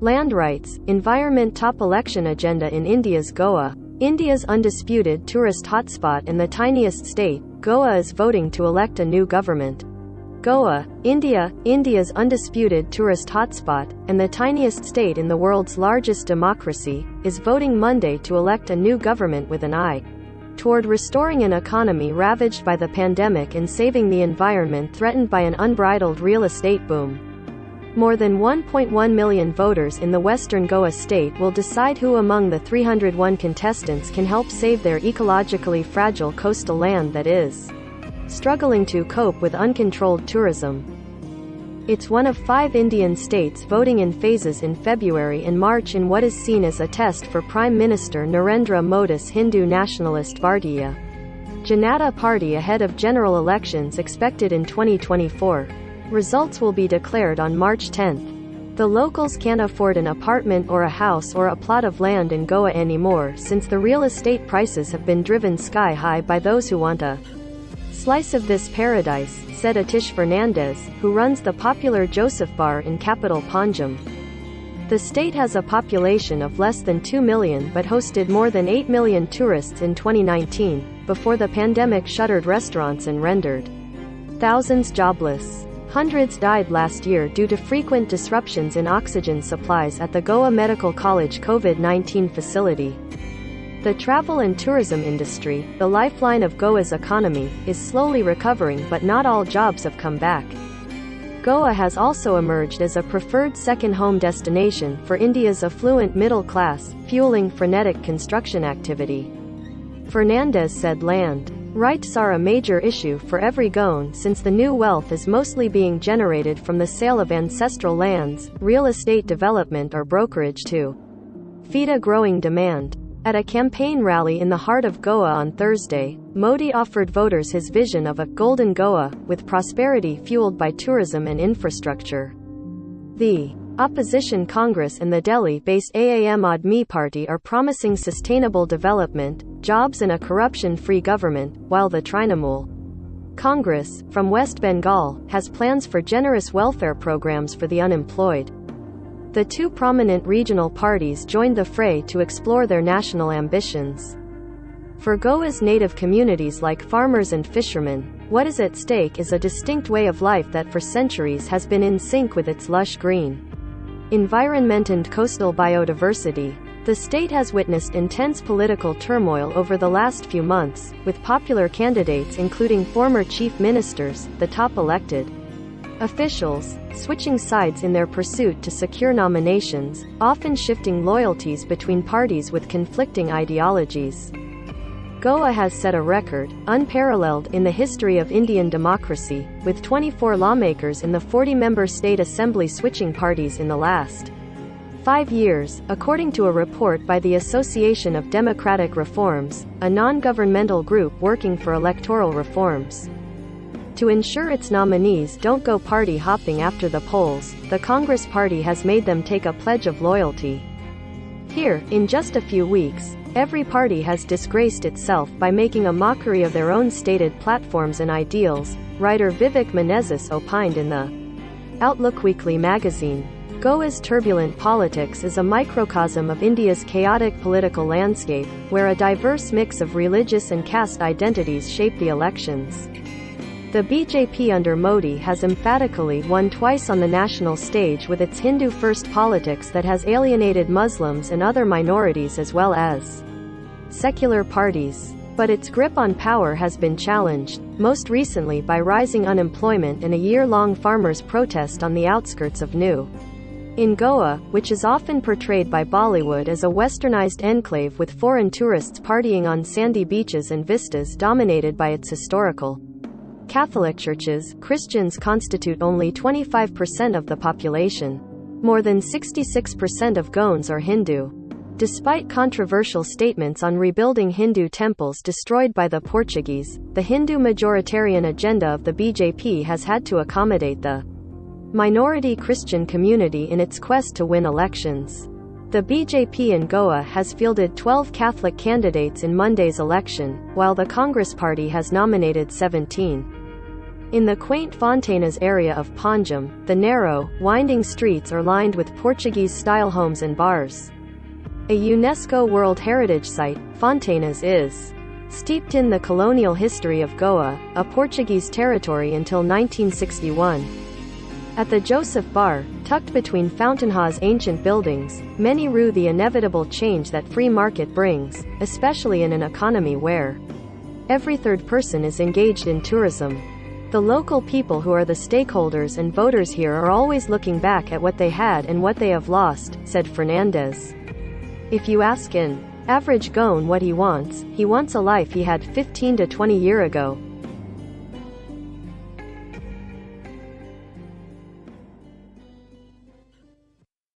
Land rights, environment top election agenda in India's Goa. India's undisputed tourist hotspot and the tiniest state, Goa is voting to elect a new government. Goa, India, India's undisputed tourist hotspot, and the tiniest state in the world's largest democracy, is voting Monday to elect a new government with an eye toward restoring an economy ravaged by the pandemic and saving the environment threatened by an unbridled real estate boom. More than 1.1 million voters in the western Goa state will decide who among the 301 contestants can help save their ecologically fragile coastal land that is struggling to cope with uncontrolled tourism. It's one of 5 Indian states voting in phases in February and March in what is seen as a test for Prime Minister Narendra Modi's Hindu nationalist Bharatiya Janata Party ahead of general elections expected in 2024. Results will be declared on March 10. The locals can't afford an apartment or a house or a plot of land in Goa anymore since the real estate prices have been driven sky high by those who want a slice of this paradise, said Atish Fernandez, who runs the popular Joseph Bar in capital Panjim. The state has a population of less than 2 million but hosted more than 8 million tourists in 2019, before the pandemic shuttered restaurants and rendered thousands jobless. Hundreds died last year due to frequent disruptions in oxygen supplies at the Goa Medical College COVID-19 facility. The travel and tourism industry, the lifeline of Goa's economy, is slowly recovering but not all jobs have come back. Goa has also emerged as a preferred second home destination for India's affluent middle class, fueling frenetic construction activity. Fernandez said land rights are a major issue for every Goan since the new wealth is mostly being generated from the sale of ancestral lands, real estate development or brokerage to feed a growing demand. At a campaign rally in the heart of Goa on Thursday, Modi offered voters his vision of a golden Goa, with prosperity fueled by tourism and infrastructure. The opposition Congress and the Delhi-based Aam Aadmi Party are promising sustainable development, jobs and a corruption-free government, while the Trinamool Congress, from West Bengal, has plans for generous welfare programs for the unemployed. The two prominent regional parties joined the fray to explore their national ambitions. For Goa's native communities like farmers and fishermen, what is at stake is a distinct way of life that for centuries has been in sync with its lush green environment and coastal biodiversity. The state has witnessed intense political turmoil over the last few months, with popular candidates including former chief ministers, the top elected officials, switching sides in their pursuit to secure nominations, often shifting loyalties between parties with conflicting ideologies. Goa has set a record, unparalleled in the history of Indian democracy, with 24 lawmakers in the 40-member state assembly switching parties in the last 5 years, according to a report by the Association of Democratic Reforms, a non-governmental group working for electoral reforms. To ensure its nominees don't go party hopping after the polls, the Congress Party has made them take a pledge of loyalty. Here, in just a few weeks, every party has disgraced itself by making a mockery of their own stated platforms and ideals, writer Vivek Menezes opined in the Outlook Weekly magazine. Goa's turbulent politics is a microcosm of India's chaotic political landscape, where a diverse mix of religious and caste identities shape the elections. The BJP under Modi has emphatically won twice on the national stage with its Hindu-first politics that has alienated Muslims and other minorities as well as secular parties. But its grip on power has been challenged, most recently by rising unemployment and a year-long farmers' protest on the outskirts of New in Goa, which is often portrayed by Bollywood as a westernized enclave with foreign tourists partying on sandy beaches and vistas dominated by its historical Catholic churches. Christians constitute only 25% of the population. More than 66% of Goans are Hindu. Despite controversial statements on rebuilding Hindu temples destroyed by the Portuguese, the Hindu majoritarian agenda of the BJP has had to accommodate the minority Christian community in its quest to win elections. The BJP in Goa has fielded 12 Catholic candidates in Monday's election, while the Congress Party has nominated 17. In the quaint Fontainhas area of Panjim, the narrow, winding streets are lined with Portuguese-style homes and bars. A UNESCO World Heritage Site, Fontainhas is steeped in the colonial history of Goa, a Portuguese territory until 1961. At the Joseph Bar, tucked between Fountainhas' ancient buildings, many rue the inevitable change that free market brings, especially in an economy where every third person is engaged in tourism. The local people who are the stakeholders and voters here are always looking back at what they had and what they have lost, said Fernandez. If you ask an average Goan what he wants a life he had 15 to 20 years ago,